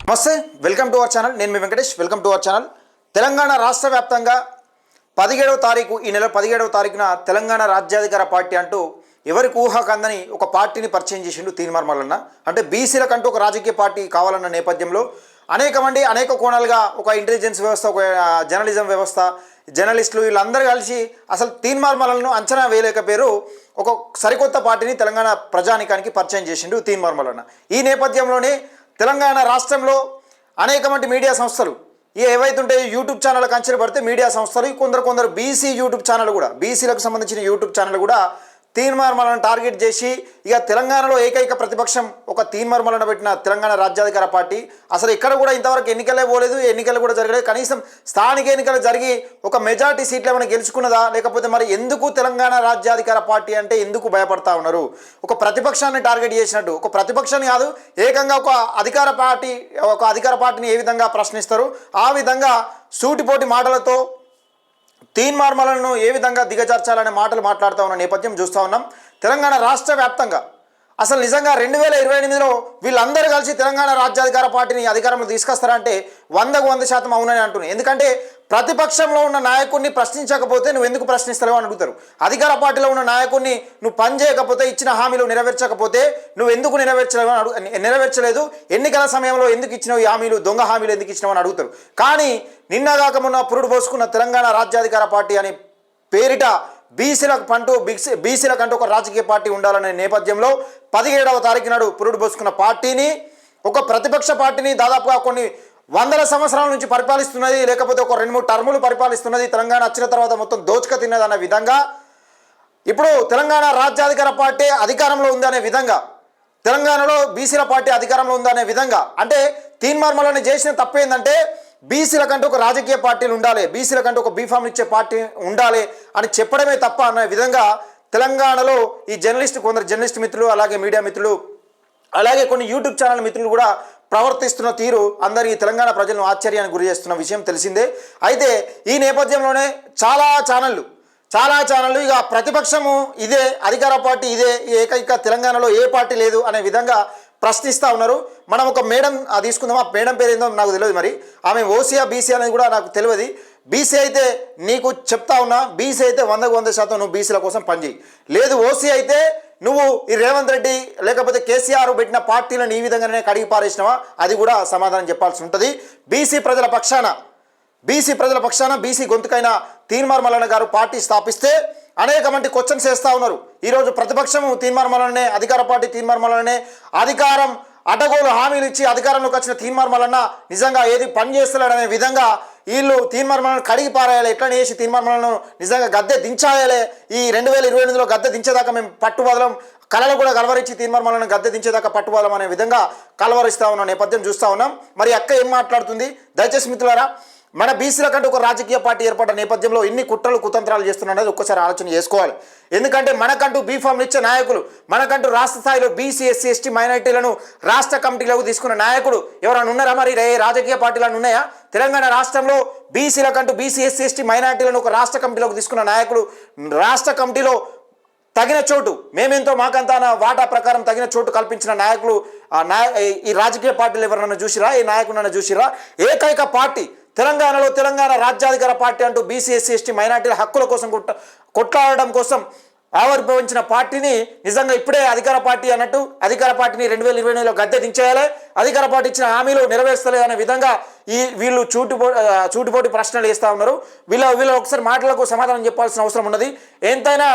నమస్తే, welcome to our channel. నేను మీ Venkatesh. Welcome to our channel. Telangana రాష్ట్ర వ్యాప్తంగా 17వ తారీఖు ఈ నెల 17వ తారీఖున తెలంగాణ రాజ్యాధికార పార్టీ అంటూ ఎవరికి ఊహకందని ఒక పార్టీని పరిచయం చేసిండు తీన్మార్ మల్లన్న. అంటే బీసీలకంటూ ఒక రాజకీయ పార్టీ కావాలన్న నేపథ్యంలో అనేక కోణాలుగా ఒక ఇంటెలిజెన్స్ వ్యవస్థ, ఒక జర్నలిజం వ్యవస్థ, జర్నలిస్టులు వీళ్ళందరూ కలిసి అసలు తీన్మార్ మల్లన్నను అంచనా వేయలేకపోయారు. ఒక సరికొత్త పార్టీని తెలంగాణ ప్రజానికానికి పరిచయం చేసిండు తీన్మార్ మల్లన్న. ఈ నేపథ్యంలోనే తెలంగాణ రాష్ట్రంలో అనేక మంది మీడియా సంస్థలు ఏవైతే ఉంటాయో యూట్యూబ్ ఛానల్ కంచెలు పడితే మీడియా సంస్థలు కొందరు బీసీ యూట్యూబ్ ఛానల్ కూడా, బీసీలకు సంబంధించిన యూట్యూబ్ ఛానల్ కూడా తీన్మార్ మల్లన్నను టార్గెట్ చేసి ఇక తెలంగాణలో ఏకైక ప్రతిపక్షం ఒక తీన్మార్ మల్లన్న పెట్టిన తెలంగాణ రాజ్యాధికార పార్టీ అసలు ఎక్కడ కూడా ఇంతవరకు ఎన్నికలే పోలేదు, ఎన్నికలు కూడా జరగలేదు. కనీసం స్థానిక ఎన్నికలు జరిగి ఒక మెజార్టీ సీట్లు ఏమైనా గెలుచుకున్నదా, లేకపోతే మరి ఎందుకు తెలంగాణ రాజ్యాధికార పార్టీ అంటే ఎందుకు భయపడతా ఉన్నారు? ఒక ప్రతిపక్షాన్ని టార్గెట్ చేసినట్టు, ఒక ప్రతిపక్షాన్ని కాదు ఏకంగా ఒక అధికార పార్టీని ఏ విధంగా ప్రశ్నిస్తారు ఆ విధంగా సూటిపోటి మాటలతో తీన్మార్ మల్లన్నను ఏ విధంగా దిగజార్చాలనే మాటలు మాట్లాడుతూ ఉన్న నేపథ్యం చూస్తూ ఉన్నాం. తెలంగాణ రాష్ట్ర వ్యాప్తంగా అసలు నిజంగా 2028లో వీళ్ళందరూ కలిసి తెలంగాణ రాజ్యాధికార పార్టీని అధికారంలో తీసుకొస్తారంటే 100% అవునని అంటున్నాయి. ఎందుకంటే ప్రతిపక్షంలో ఉన్న నాయకుడిని ప్రశ్నించకపోతే నువ్వు ఎందుకు ప్రశ్నిస్తావు అని అడుగుతారు. అధికార పార్టీలో ఉన్న నాయకుడిని నువ్వు పని చేయకపోతే, ఇచ్చిన హామీలు నెరవేర్చకపోతే నువ్వు ఎందుకు నెరవేర్చలేదు, ఎన్నికల సమయంలో ఎందుకు ఇచ్చినావు హామీలు, దొంగ హామీలు ఎందుకు ఇచ్చినావు అని అడుగుతారు. కానీ నిన్నగాక మొన్న పురుడు పోసుకున్న తెలంగాణ రాజ్యాధికార పార్టీ అనే పేరిట బీసీలకంటూ ఒక రాజకీయ పార్టీ ఉండాలనే నేపథ్యంలో 17వ తారీఖు నాడు పురుడు పోసుకున్న పార్టీని, ఒక ప్రతిపక్ష పార్టీని దాదాపుగా కొన్ని వందల సంవత్సరాల నుంచి పరిపాలిస్తున్నది, లేకపోతే ఒక 2-3 టర్ములు పరిపాలిస్తున్నది, తెలంగాణ వచ్చిన తర్వాత మొత్తం దోచుక తిన్నది అన్న విధంగా ఇప్పుడు తెలంగాణ రాజ్యాధికార పార్టీ అధికారంలో ఉందనే విధంగా, తెలంగాణలో బీసీల పార్టీ అధికారంలో ఉందనే విధంగా, అంటే తీన్మార్ మల్లన్న చేసిన తప్పేందంటే బీసీలకంటూ ఒక రాజకీయ పార్టీలు ఉండాలి, బీసీలకంటూ ఒక బీఫామ్ ఇచ్చే పార్టీ ఉండాలి అని చెప్పడమే తప్ప అన్న విధంగా తెలంగాణలో ఈ కొందరు జర్నలిస్ట్ మిత్రులు, అలాగే మీడియా మిత్రులు, అలాగే కొన్ని యూట్యూబ్ ఛానల్ మిత్రులు కూడా ప్రవర్తిస్తున్న తీరు అందరికీ తెలంగాణ ప్రజలను ఆశ్చర్యానికి గురి చేస్తున్న విషయం తెలిసిందే. అయితే ఈ నేపథ్యంలోనే చాలా ఛానళ్ళు ఇక ప్రతిపక్షము ఇదే, అధికార పార్టీ ఇదే, ఏకైక తెలంగాణలో ఏ పార్టీ లేదు అనే విధంగా ప్రశ్నిస్తూ ఉన్నారు. మనం ఒక మేడం తీసుకుందాం. ఆ మేడం పేరు ఏందో నాకు తెలియదు, మరి ఆమె ఓసీయా బీసీ అనేది కూడా నాకు తెలియదు. బీసీ అయితే నీకు చెప్తా ఉన్నా, బీసీ అయితే 100% నువ్వు బీసీల కోసం పనిచేయి, లేదు ఓసీ అయితే నువ్వు ఈ రేవంత్ రెడ్డి లేకపోతే కేసీఆర్ పెట్టిన పార్టీలను ఈ విధంగానే కడిగి పారేసినావా, అది కూడా సమాధానం చెప్పాల్సి ఉంటుంది. బీసీ ప్రజల పక్షాన బీసీ గొంతుకైన తీన్మార్ మల్లన్న గారు పార్టీ స్థాపిస్తే అనేక మంది క్వశ్చన్స్ వేస్తూ ఉన్నారు. ఈరోజు ప్రతిపక్షము తీన్మార్ మల్లన్ననే, అధికార పార్టీ తీన్మార్ మల్లన్ననే, అధికారం అడ్డగోలు హామీలు ఇచ్చి అధికారంలోకి వచ్చిన తీన్మార్ మల్లన్న నిజంగా ఏది పని చేస్తలేడనే విధంగా వీళ్ళు తీన్మార్ మల్లన్నను కడిగి పారేయాలి, ఎట్లా చేసి తీన్మార్ మల్లన్నను నిజంగా గద్దె దించాయాలి, ఈ 2028లో గద్దె దించేదాకా మేము పట్టుబదలం, కళలు కూడా కలవరించి తీన్మార్ మల్లన్నను గద్దె దించేదాకా పట్టుబదలం అనే విధంగా కలవరిస్తూ ఉన్న నేపథ్యం చూస్తూ ఉన్నాం. మరి అక్క ఏం మాట్లాడుతుంది? దయచేసి మిత్రులారా, మన బీసీలకంటూ ఒక రాజకీయ పార్టీ ఏర్పడ్డ నేపథ్యంలో ఎన్ని కుట్రలు కుతంత్రాలు చేస్తున్నది ఒక్కసారి ఆలోచన చేసుకోవాలి. ఎందుకంటే మనకంటూ బీఫామ్లు ఇచ్చే నాయకులు, మనకంటూ రాష్ట్ర స్థాయిలో బీసీ ఎస్సీ ఎస్టీ మైనారిటీలను రాష్ట్ర కమిటీలోకి తీసుకున్న నాయకుడు ఎవరైనా ఉన్నారా? మరి రాజకీయ పార్టీలను ఉన్నాయా? తెలంగాణ రాష్ట్రంలో బీసీలకంటూ బీసీ ఎస్సీ ఎస్టీ మైనారిటీలను ఒక రాష్ట్ర కమిటీలోకి తీసుకున్న నాయకుడు, రాష్ట్ర కమిటీలో తగిన చోటు మేమేంతో మాకంతా వాటా ప్రకారం తగిన చోటు కల్పించిన నాయకులు ఈ రాజకీయ పార్టీలు ఎవరన్నా చూసిరా? ఈ నాయకుడినన్నా చూసిరా? ఏకైక పార్టీ తెలంగాణలో తెలంగాణ రాజ్యాధికార పార్టీ అంటూ బీసీ ఎస్సీ ఎస్టీ మైనార్టీల హక్కుల కోసం కొట్లాడడం కోసం ఆవిర్భవించిన పార్టీని నిజంగా ఇప్పుడే అధికార పార్టీ అన్నట్టు అధికార పార్టీని 2028లో గద్దె దించేయాలి, అధికార పార్టీ ఇచ్చిన హామీలు నెరవేర్చలేదు అనే విధంగా వీళ్ళు చూటుపోటి ప్రశ్నలు వేస్తూ ఉన్నారు. వీళ్ళ ఒకసారి మాటలకు సమాధానం చెప్పాల్సిన అవసరం ఉన్నది. ఎంతైనా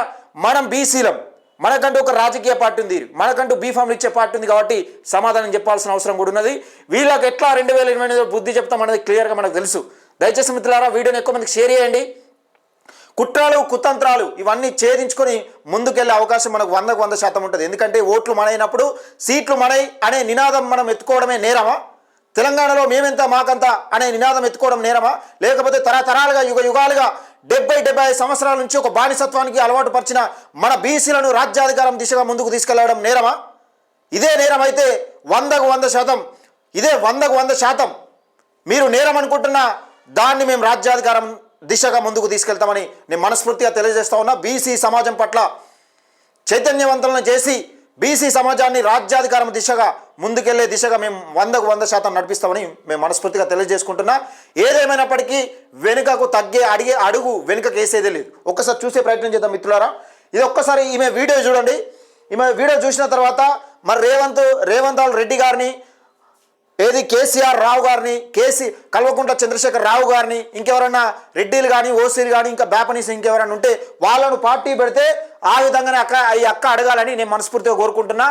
మనం బీసీలం, మనకంటూ ఒక రాజకీయ పార్టీ ఉంది, మనకంటూ బీఫామ్లు ఇచ్చే పార్టీ ఉంది కాబట్టి సమాధానం చెప్పాల్సిన అవసరం కూడా ఉన్నది. వీళ్ళకి ఎట్లా 2028 బుద్ధి చెప్తాం అనేది క్లియర్గా మనకు తెలుసు. దయచేసి మిత్రులారా, వీడియోని ఎక్కువ మందికి షేర్ చేయండి. కుట్రలు కుతంత్రాలు ఇవన్నీ ఛేదించుకొని ముందుకెళ్లే అవకాశం మనకు 100% ఉంటుంది. ఎందుకంటే ఓట్లు మనైనప్పుడు సీట్లు మనై అనే నినాదం మనం ఎత్తుకోవడమే నేరమా? తెలంగాణలో మేమెంత మాకంత అనే నినాదం ఎత్తుకోవడం నేరమా? లేకపోతే తరతరాలుగా యుగాలుగా 70-75 సంవత్సరాల నుంచి ఒక బానిసత్వానికి అలవాటు పరిచిన మన బీసీలను రాజ్యాధికారం దిశగా ముందుకు తీసుకెళ్లడం నేరమా? ఇదే నేరం అయితే 100% ఇదే 100% మీరు నేరం అనుకుంటున్న దాన్ని మేము రాజ్యాధికారం దిశగా ముందుకు తీసుకెళ్తామని నేను మనస్ఫూర్తిగా తెలియజేస్తా ఉన్నా. బీసీ సమాజం పట్ల చైతన్యవంతులను చేసి బీసీ సమాజాన్ని రాజ్యాధికారం దిశగా ముందుకెళ్లే దిశగా మేము 100% నడిపిస్తామని మేము మనస్ఫూర్తిగా తెలియజేసుకుంటున్నా. ఏదేమైనప్పటికీ వెనుకకు తగ్గే అడుగు వెనుకకు వేసేదే లేదు. ఒక్కసారి చూసే ప్రయత్నం చేద్దాం మిత్రులారా. ఇది ఒక్కసారి ఈమె వీడియో చూడండి. ఈమె వీడియో చూసిన తర్వాత మరి రేవంత్ రెడ్డి గారిని, కేసీఆర్ రావు గారిని, కల్వకుంట్ల చంద్రశేఖర్ రావు గారిని, ఇంకెవరన్నా రెడ్డిలు కానీ, ఓసీలు కానీ, ఇంకా బేపనీస్ ఇంకెవరన్నా ఉంటే వాళ్ళను పార్టీ పెడితే ఆ విధంగానే అక్క అడగాలని నేను మనస్ఫూర్తిగా కోరుకుంటున్నా.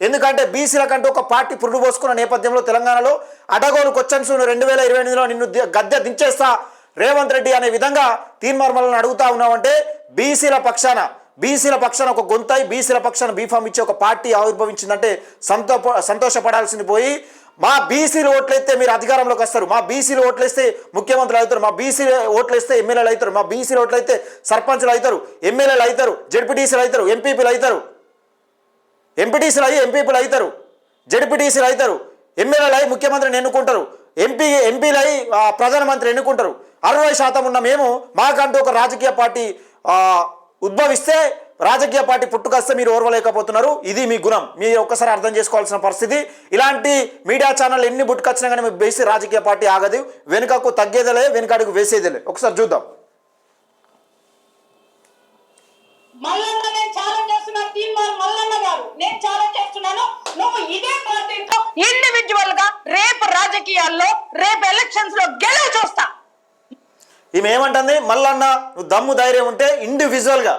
ఎందుకంటే బీసీల కంటే ఒక పార్టీ పురుడు పోసుకున్న నేపథ్యంలో తెలంగాణలో అడగోలు క్వశ్చన్స్ 2028లో నిన్ను గద్దె దించేస్తా రేవంత్ రెడ్డి అనే విధంగా తీర్మార్మలను అడుగుతా ఉన్నామంటే బీసీల పక్షాన ఒక గొంతై బీసీల పక్షాన బీఫామ్ ఇచ్చే ఒక పార్టీ ఆవిర్భవించిందంటే సంతోషపడాల్సింది పోయి, మా బీసీలు ఓట్లేస్తే మీరు అధికారంలోకి వస్తారు, మా బీసీలు ఓట్లేస్తే ముఖ్యమంత్రులు అవుతారు, మా బీసీలు ఓట్లేస్తే ఎమ్మెల్యేలు అవుతారు, మా బీసీలు ఓట్లయితే సర్పంచ్లు అవుతారు, ఎమ్మెల్యేలు అవుతారు, జడ్పీటీసీలు అవుతారు, ఎంపీపీలు అవుతారు, ఎంపీటీసీలు అయ్యి ఎంపీపీలు అవుతారు, జడ్పీటీసీలు అవుతారు, ఎమ్మెల్యేలు అయ్యి ముఖ్యమంత్రిని ఎన్నుకుంటారు, ఎంపీలు అయ్యి ప్రధానమంత్రి ఎన్నుకుంటారు. 60% ఉన్న మేము మాకంటూ ఒక రాజకీయ పార్టీ ఉద్భవిస్తే, రాజకీయ పార్టీ పుట్టుకొస్తే మీరు ఓర్వలేకపోతున్నారు. ఇది మీ గుణం. మీరు ఒక్కసారి అర్థం చేసుకోవాల్సిన పరిస్థితి. ఇలాంటి మీడియా ఛానల్ ఎన్ని పుట్టుకొచ్చినా కానీ మీకు బేసి రాజకీయ పార్టీ ఆగదు. వెనుకకు తగ్గేదేలే, వెనుకడుగు వేసేదేలే. ఒకసారి చూద్దాం. ఇండివిజువల్ గా రేపు రాజకీయాల్లో రేపు ఎలక్షన్స్ లో గెలువ చూస్తా. ఈమె ఏమంటుంది? మల్లన్న నువ్వు దమ్ము ధైర్యం ఉంటే ఇండివిజువల్గా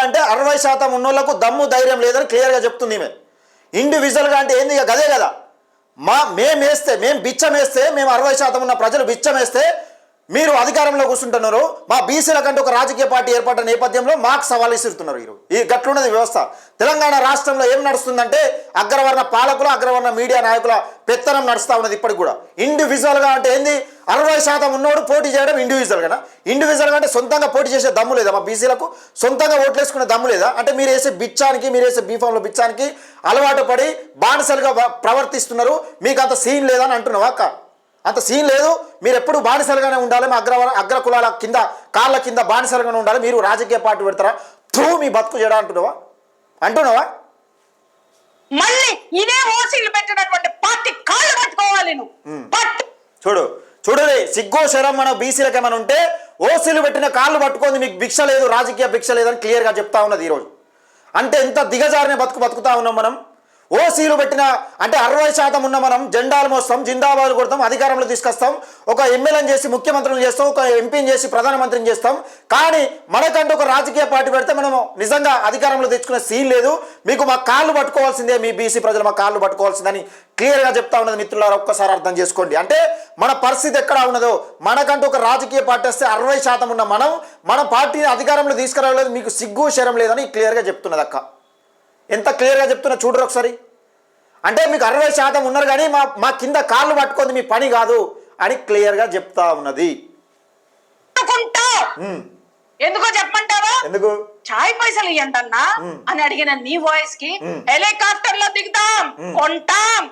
అంటే 60% ఉన్నోళ్లకు దమ్ము ధైర్యం లేదని క్లియర్గా చెప్తుంది ఈమె. ఇండివిజువల్గా అంటే ఏంది? ఇక అదే కదా. మేము బిచ్చం వేస్తే, మేము 60% ఉన్న ప్రజలు బిచ్చం వేస్తే మీరు అధికారంలో కూర్చుంటున్నారు. మా బీసీల కంటే ఒక రాజకీయ పార్టీ ఏర్పడిన నేపథ్యంలో మాకు సవాల్ ఇస్తున్నారు. ఈ గట్లున్నది వ్యవస్థ. తెలంగాణ రాష్ట్రంలో ఏం నడుస్తుందంటే అగ్రవర్ణ పాలకులు, అగ్రవర్ణ మీడియా నాయకుల పెత్తనం నడుస్తూ ఉన్నది ఇప్పటికి కూడా. ఇండివిజువల్గా అంటే ఏంది? 60% ఉన్నోడు పోటీ చేయడం ఇండివిజువల్గా అంటే సొంతంగా పోటీ చేసే దమ్ము లేదా? మా బీసీలకు సొంతంగా ఓట్లేసుకునే దమ్ము లేదా? అంటే మీరు వేసే బిచ్చానికి, మీరు వేసే బీఫామ్లో బిచ్చానికి అలవాటు పడి బానిసలుగా ప్రవర్తిస్తున్నారు. మీకు అంత సీన్ లేదని అంటున్నావా అక్క? అంత సీన్ లేదు. మీరు ఎప్పుడు బానిసలుగానే ఉండాలి. మా అగ్ర కులాల కింద కాళ్ళ కింద బానిసలుగానే ఉండాలి. మీరు రాజకీయ పార్టీ పెడతారా? మీ బతుకు చేయడా అంటున్నావా? మళ్ళీ ఇదే ఓసీలు పెట్టినటువంటి పార్టీ కాళ్ళు పట్టుకోవాలి. చూడు సిగ్గు శరం మన బీసీలకు ఏమైనా ఉంటే ఓసీలు పెట్టిన కాళ్ళు పట్టుకుంది. మీకు భిక్ష లేదు, రాజకీయ భిక్ష లేదని క్లియర్గా చెప్తా ఉన్నది ఈరోజు. అంటే ఎంత దిగజారిన బతుకుతా ఉన్నాం మనం. ఓసీలు పెట్టిన అంటే 60% ఉన్న మనం జెండాలు మోస్తాం, జిందాబాద్ కొడతాం, అధికారంలో తీసుకొస్తాం, ఒక ఎమ్మెల్యేని చేసి ముఖ్యమంత్రిని చేస్తాం, ఒక ఎంపీని చేసి ప్రధానమంత్రిని చేస్తాం. కానీ మనకంటూ ఒక రాజకీయ పార్టీ పెడితే మనము నిజంగా అధికారంలో తెచ్చుకునే సీన్ లేదు. మీకు మా కాళ్ళు పట్టుకోవాల్సిందే, మీ బీసీ ప్రజలు మా కాళ్ళు పట్టుకోవాల్సిందని క్లియర్గా చెప్తా ఉన్నది మిత్రులారా. ఒక్కసారి అర్థం చేసుకోండి. అంటే మన పరిస్థితి ఎక్కడ ఉన్నదో. మనకంటూ ఒక రాజకీయ పార్టీ వస్తే 60% ఉన్న మన పార్టీని అధికారంలో తీసుకురావలేదు. మీకు సిగ్గు శరం లేదని క్లియర్గా చెప్తున్నది అక్క. ఎంత క్లియర్గా చెప్తున్నా చూడరు ఒకసారి. అంటే మీకు 60% ఉన్నారు కానీ మా కింద కాళ్ళు పట్టుకుంది మీ పని కాదు అని క్లియర్గా చెప్తా ఉన్నది. ఎందుకో చెప్పమంటావా? ఎందుకు? చాయ్ పైసలు ఇవ్వండి అన్నా అని అడిగిన నీ వాయిస్ కి హెలికాప్టర్ లో దిగుతాం, కొంటాం.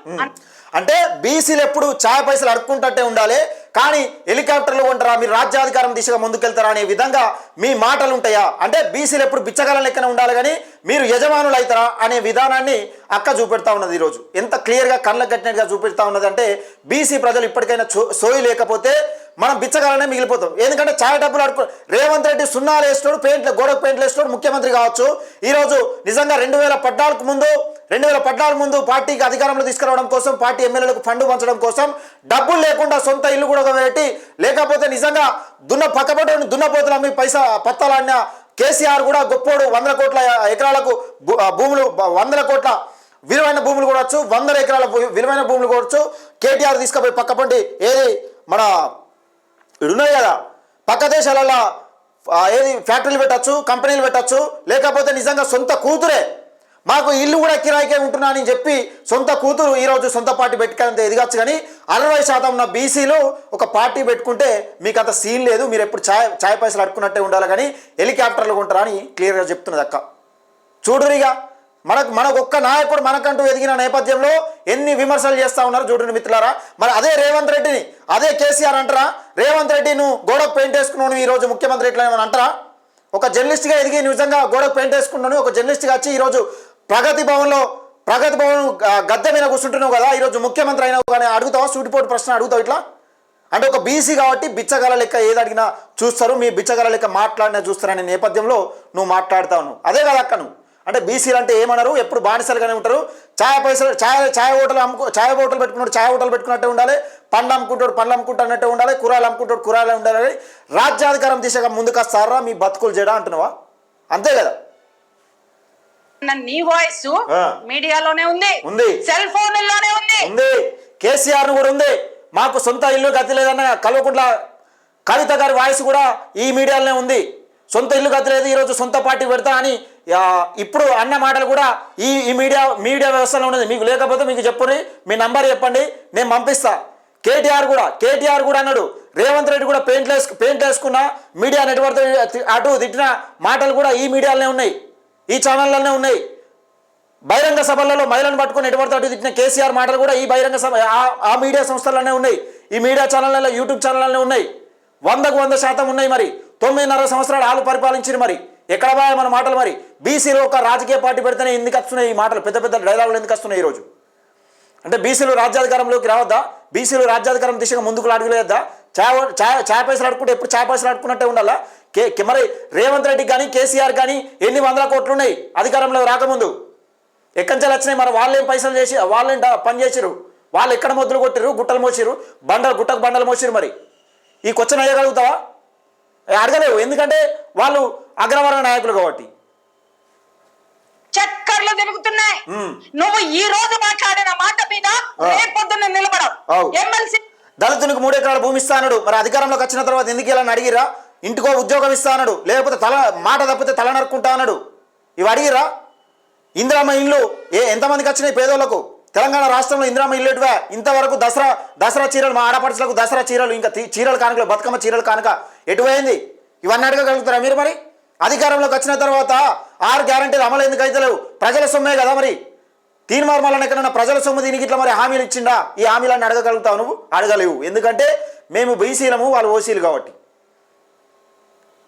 అంటే బీసీలు ఎప్పుడు ఛాయ్ పైసలు అడుక్కుంటే ఉండాలి, కానీ హెలికాప్టర్లు కొంటారా, మీరు రాజ్యాధికారం దిశగా ముందుకెళ్తారా అనే విధంగా మీ మాటలు ఉంటాయా? అంటే బీసీలు ఎప్పుడు బిచ్చగాలం లెక్కన ఉండాలి కానీ మీరు యజమానులు అవుతారా అనే విధానాన్ని అక్క చూపెడతా ఉన్నది ఈరోజు. ఎంత క్లియర్గా కళ్ళకు కట్టినట్టుగా చూపెడతా ఉన్నది అంటే బీసీ ప్రజలు ఇప్పటికైనా సోయి లేకపోతే మనం బిచ్చగాలనే మిగిలిపోతాం. ఎందుకంటే ఛాయ్ డబ్బులు రేవంత్ రెడ్డి సున్నాలు వేసినోడు, గోడకు పెయింట్లు వేసినోడు ముఖ్యమంత్రి కావచ్చు. ఈరోజు నిజంగా 2014 ముందు పార్టీకి అధికారంలో తీసుకురావడం కోసం, పార్టీ ఎమ్మెల్యేలకు ఫండ్ పంచడం కోసం డబ్బులు లేకుండా సొంత ఇల్లు కూడా పెట్టి, లేకపోతే నిజంగా పక్కపట్టు దున్నపోతులు అమ్మి పత్తాలన్న కేసీఆర్ కూడా గొప్పోడు. 100 కోట్ల ఎకరాలకు భూములు, 100 కోట్ల విలువైన భూములు కూడా వచ్చు, 100 ఎకరాల విలువైన భూములు కూడా వచ్చు. కేటీఆర్ తీసుకుపోయి పక్కపండి ఏది మన ఉన్నాయి కదా పక్క దేశాలలో ఏది ఫ్యాక్టరీలు పెట్టచ్చు, కంపెనీలు పెట్టచ్చు. లేకపోతే నిజంగా సొంత కూతురే మాకు ఇల్లు కూడా కిరాయికే ఉంటున్నా అని చెప్పి సొంత కూతురు ఈరోజు సొంత పార్టీ పెట్టుకునేంత ఎదగచ్చు. కానీ 60% ఉన్న బీసీలు ఒక పార్టీ పెట్టుకుంటే మీకు అంత సీన్ లేదు. మీరు ఎప్పుడు ఛాయ్ పైసలు అడుక్కున్నట్టే ఉండాలి కానీ హెలికాప్టర్లు కొంటారా అని క్లియర్గా చెప్తున్నది అక్క. చూడురిగా మనకు ఒక్క నాయకుడు మనకంటూ ఎదిగిన నేపథ్యంలో ఎన్ని విమర్శలు చేస్తూ ఉన్నారు చూడండి మిత్రులారా. మరి అదే రేవంత్ రెడ్డిని, అదే కేసీఆర్ అంటారా? రేవంత్ రెడ్డి నువ్వు గోడకు పెయింట్ వేసుకున్నావు ఈరోజు ముఖ్యమంత్రి ఎట్లా ఏమని అంటారా? ఒక జర్నలిస్ట్గా ఎదిగి నిజంగా గోడకు పెయింట్ వేసుకున్నాను, ఒక జర్నలిస్ట్గా వచ్చి ఈరోజు ప్రగతి భవన్ గద్దె మీద కూర్చుంటున్నావు కదా, ఈరోజు ముఖ్యమంత్రి అయినావు కానీ అడుగుతావా? సూటిపోటు ప్రశ్న అడుగుతావు ఇట్లా? అంటే ఒక బీసీ కాబట్టి బిచ్చగల లెక్క ఏది అడిగినా చూస్తారు, మీ బిచ్చగల లెక్క మాట్లాడినా చూస్తారనే నేపథ్యంలో నువ్వు మాట్లాడుతావు. నువ్వు అదే కదా అక్క నువ్వు అంటే బీసీలు అంటే ఏమన్నారు, ఎప్పుడు బానిసలుగానే ఉంటారు. ఛాయ్ హోటల్ పెట్టుకున్నాడు ఛాయ్ హోటల్ పెట్టుకున్నట్టే ఉండాలి, పండ్లు అమ్ముకుంటున్నట్టే ఉండాలి, కూరలు అమ్ముకుంటాడు కూరలు ఉండాలి. రాజ్యాధికారం దిశగా ముందుకు వస్తారా మీ బతుకులు చేయడా అంటున్నావా? అంతే కదా. నీ వాయిస్ మీడియాలోనే ఉంది, సెల్ ఫోన్లోనే ఉంది. కేసీఆర్ కూడా ఉంది. మాకు సొంత ఇల్లు గతి లేదన్న కల్వకుంట్ల కవిత గారి వాయిస్ కూడా ఈ మీడియాలోనే ఉంది. సొంత ఇల్లు గతి లేదు, ఈరోజు సొంత పార్టీ పెడతా అని ఇప్పుడు అన్న మాటలు కూడా ఈ మీడియా వ్యవస్థలో ఉన్నది. మీకు లేకపోతే మీకు చెప్పుర్రి, మీ నంబర్ చెప్పండి, నేను పంపిస్తా. కేటీఆర్ కూడా అన్నాడు, రేవంత్ రెడ్డి కూడా పెయింట్ వేసుకున్న మీడియా నెట్వర్క్ అటు తిట్టిన మాటలు కూడా ఈ మీడియాలోనే ఉన్నాయి, ఈ ఛానళ్ళలోనే ఉన్నాయి. బహిరంగ సభలలో మహిళలను పట్టుకుని నెట్వర్క్ అటు తిట్టిన కేసీఆర్ మాటలు కూడా ఈ బహిరంగ సభ ఆ మీడియా సంస్థలలోనే ఉన్నాయి, ఈ మీడియా ఛానళ్ళలో యూట్యూబ్ ఛానళ్ళలోనే ఉన్నాయి. 100% ఉన్నాయి. మరి 9.5 సంవత్సరాలు ఆలు పరిపాలించారు. మరి ఎక్కడ బాగా మన మాటలు? మరి బీసీలో ఒక రాజకీయ పార్టీ పెడితేనే ఎందుకు వస్తున్నాయి ఈ మాటలు? పెద్ద పెద్ద డైలాగులు ఎందుకు వస్తున్నాయి ఈరోజు? అంటే బీసీలు రాజ్యాధికారంలోకి రావద్దా? బీసీలు రాజ్యాధికారం దిశగా ముందుకు అడుగులేద్దా? ఛాయ్ పైసలు అడుకుంటే ఎప్పుడు ఛాయ్ పైసలు అడుకున్నట్టే ఉండాలా? మరి రేవంత్ రెడ్డి కానీ కేసీఆర్ కానీ ఎన్ని వందల కోట్లు ఉన్నాయి అధికారంలో రాకముందు? ఎక్కడి నుంచి వచ్చినాయి? మరి వాళ్ళు ఏం పైసలు చేసి వాళ్ళేం పని చేసిరు? వాళ్ళు ఎక్కడ మొద్దులు కొట్టిరు? గుట్టలు మోసిరు, గుట్టకు బండలు మోసిరు. మరి ఈ క్వశ్చన్ అయ్యగలుగుతావా? అడగలేవు, ఎందుకంటే వాళ్ళు అగ్రవర్ణ నాయకులు కాబట్టి. చక్కర్లు తిరుగుతున్నాయి. నువ్వు ఈ రోజు మాట్లాడిన మాట మీద రేపొద్దున నిలబడవు. ఎమ్మెల్సీ దళితునికి 3 ఎకరాల భూమి ఇస్తానడు, మరి అధికారంలోకి వచ్చిన తర్వాత ఎందుకు ఇలా అడిగిరా? ఇంటికో ఉద్యోగం ఇస్తానడు, లేకపోతే మాట తప్పితే తల నరుక్కుంటా అన్నాడు. ఇవి అడిగిరా? ఇందిరామ ఇల్లు ఎంతమందికి వచ్చినాయి పేదోళ్లకు? తెలంగాణ రాష్ట్రంలో ఇందిరామ ఇల్లు ఎటువా? ఇంతవరకు దసరా చీరలు, మా ఆడపడుచులకు దసరా చీరలు, ఇంకా చీరలు కానుకలు, బతుకమ్మ చీరలు కానుక ఎటువైంది? ఇవన్నీ అడగగలుగుతారా మీరు? మరి అధికారంలోకి వచ్చిన తర్వాత 6 గ్యారంటీలు అమలు ఎందుకు అయితే లేవు? ప్రజల సొమ్మే కదా. మరి తీర్మార్మాలను ఎక్కడన్నా ప్రజల సొమ్ము దీనికి ఇట్లా మరి హామీలు ఇచ్చిండా? ఈ హామీలన్నీ అడగగలుగుతావు నువ్వు? అడగలేవు, ఎందుకంటే మేము బీసీలము, వాళ్ళు ఓసీలు కాబట్టి.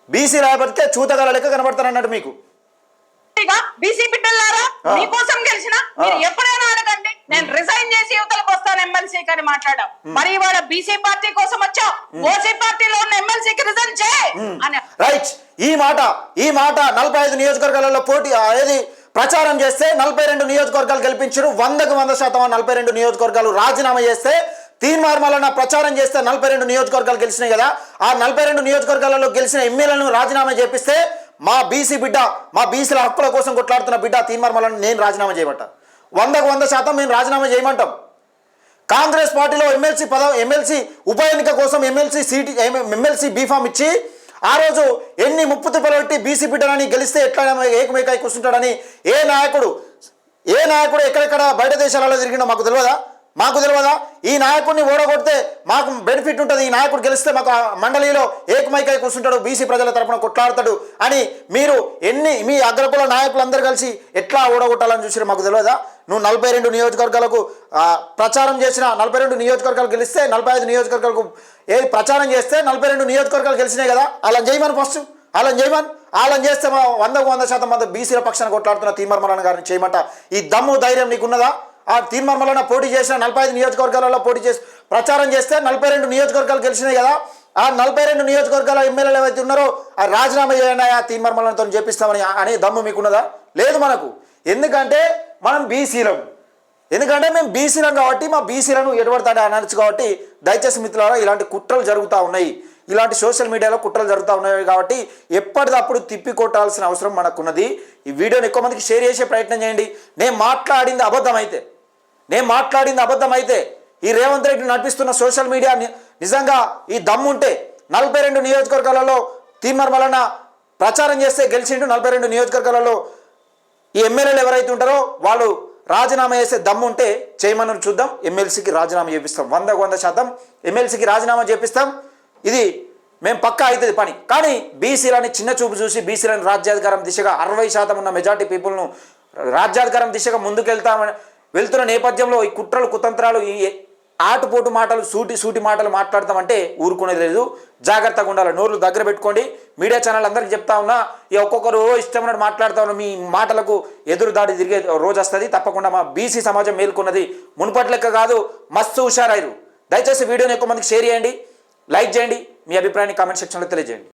బీసీ రాబట్టే చూతగల లెక్క కనబడతారు అన్నట్టు మీకు. బీసీ బిడ్డలారా, మీకోసం గెలిచిన మీరు ఎప్పుడైనా అడగండి, నేను రిజైన్ చేసి యువతలకు వస్తాను ఎమ్మెల్సీ కానీ మాట్లాడాం. మరి ఇవాళ బీసీ పార్టీ కోసం వచ్చావు, ఓసీ పార్టీలో ఉన్న ఎమ్మెల్సీకి రిజైన్ చేయి అని. రైట్. ఈ మాట 45 నియోజకవర్గాలలో పోటీ ఏది ప్రచారం చేస్తే 42 నియోజకవర్గాలు గెలిపించారు. 100% 42 నియోజకవర్గాలు రాజీనామా చేస్తే, తీర్మార్మాలన్న ప్రచారం చేస్తే 42 నియోజకవర్గాలు గెలిచినాయి కదా. ఆ 42 నియోజకవర్గాలలో గెలిచిన ఎమ్మెల్యేలను రాజీనామా చేపిస్తే మా బీసీ బిడ్డ, మా బీసీల హక్కుల కోసం కొట్లాడుతున్న బిడ్డ తీర్మార్మాలను నేను రాజీనామా చేయమంటా. 100% మేము రాజీనామా చేయమంటాం. కాంగ్రెస్ పార్టీలో ఎమ్మెల్సీ ఉప ఎన్నిక కోసం ఎమ్మెల్సీ బీఫామ్ ఇచ్చి ఆ రోజు ఎన్ని ముప్పు తిప్పలు పెట్టి బీసీ బిడ్డలని గెలిస్తే ఎట్లా ఏకమేకాయ కూర్చుంటాడని ఏ నాయకుడు ఎక్కడెక్కడ బయట దేశాలలో తిరిగిండో మాకు తెలియదా? ఈ నాయకుడిని ఓడగొడితే మాకు బెనిఫిట్ ఉంటుంది, ఈ నాయకుడు గెలిస్తే మాకు మండలిలో ఏకమైకై కూర్చుంటాడు, బీసీ ప్రజల తరపున కొట్లాడతాడు అని మీరు మీ అగ్రకుల నాయకులందరూ కలిసి ఎట్లా ఓడగొట్టాలని చూసినా మాకు తెలియదా? నువ్వు 42 నియోజకవర్గాలకు ప్రచారం చేసిన 42 నియోజకవర్గాలు గెలిస్తే 45 నియోజకవర్గాలకు ప్రచారం చేస్తే 42 నియోజకవర్గాలు గెలిచినాయి కదా. అలా చేయమని ఫస్ట్ వాళ్ళని చేస్తే మా 100% మంది బీసీల పక్షాన్ని కొట్లాడుతున్న తీర్మార్మలన్న గారిని చేయమంట. ఈ దమ్ము ధైర్యం నీకున్నదా? ఆ తీర్మార్మలన్న పోటీ చేసిన 45 నియోజకవర్గాలలో పోటీ చేసి ప్రచారం చేస్తే 42 నియోజకవర్గాలు గెలిచినాయి కదా. ఆ 42 నియోజకవర్గాల ఎమ్మెల్యేలు ఏవైతే ఉన్నారో ఆ రాజీనామా చేయండి, ఆ తీర్మార్మలతో చేపిస్తామని అనే దమ్ము మీకున్నదా? లేదు మనకు. ఎందుకంటే మనం బీసీలం, మేము బీసీలం కాబట్టి మా బీసీలను ఎడబడతాడే అనొచ్చు. కాబట్టి దయచేసి మిత్రులారా, ఇలాంటి కుట్రలు జరుగుతూ ఉన్నాయి, ఇలాంటి సోషల్ మీడియాలో కుట్రలు జరుగుతూ ఉన్నాయి కాబట్టి ఎప్పటికప్పుడు తిప్పికొట్టాల్సిన అవసరం మనకున్నది. ఈ వీడియోని ఎక్కువ మందికి షేర్ చేసే ప్రయత్నం చేయండి. నేను మాట్లాడింది అబద్ధం అయితే ఈ రేవంత్ రెడ్డి నడిపిస్తున్న సోషల్ మీడియా నిజంగా ఈ దమ్ముంటే 42 నియోజకవర్గాలలో తీర్మార్మలన్న ప్రచారం చేస్తే గెలిచిండు. 42 నియోజకవర్గాలలో ఈ ఎమ్మెల్యేలు ఎవరైతే ఉంటారో వాళ్ళు రాజీనామా చేసే దమ్ముంటే చేయమని చూద్దాం. ఎమ్మెల్సీకి రాజీనామా చేపిస్తాం, 100% ఎమ్మెల్సీకి రాజీనామా చేపిస్తాం. ఇది మేము పక్కా అవుతుంది పని. కానీ బీసీలని చిన్న చూపు చూసి బీసీలను రాజ్యాధికారం దిశగా 60% ఉన్న మెజార్టీ పీపుల్ను రాజ్యాధికారం దిశగా ముందుకు వెళ్తున్న నేపథ్యంలో ఈ కుట్రలు కుతంత్రాలు ఆటుపోటు మాటలు సూటి మాటలు మాట్లాడతామంటే ఊరుకునేది లేదు. జాగ్రత్తగా ఉండాలి. నోర్లు దగ్గర పెట్టుకోండి. మీడియా ఛానల్ అందరికీ చెప్తా ఉన్నా, ఒక్కొక్కరు ఇష్టమైనట్టు మాట్లాడుతూ ఉన్నా, మీ మాటలకు ఎదురు దాడి తిరిగే రోజు వస్తుంది. తప్పకుండా మా బీసీ సమాజం మేల్కొన్నది మునుపటి లెక్క కాదు, మస్తు హుషారైరు. దయచేసి వీడియోని ఎక్కువ మందికి షేర్ చేయండి, లైక్ చేయండి, మీ అభిప్రాయాన్ని కామెంట్ సెక్షన్లో తెలియజేయండి.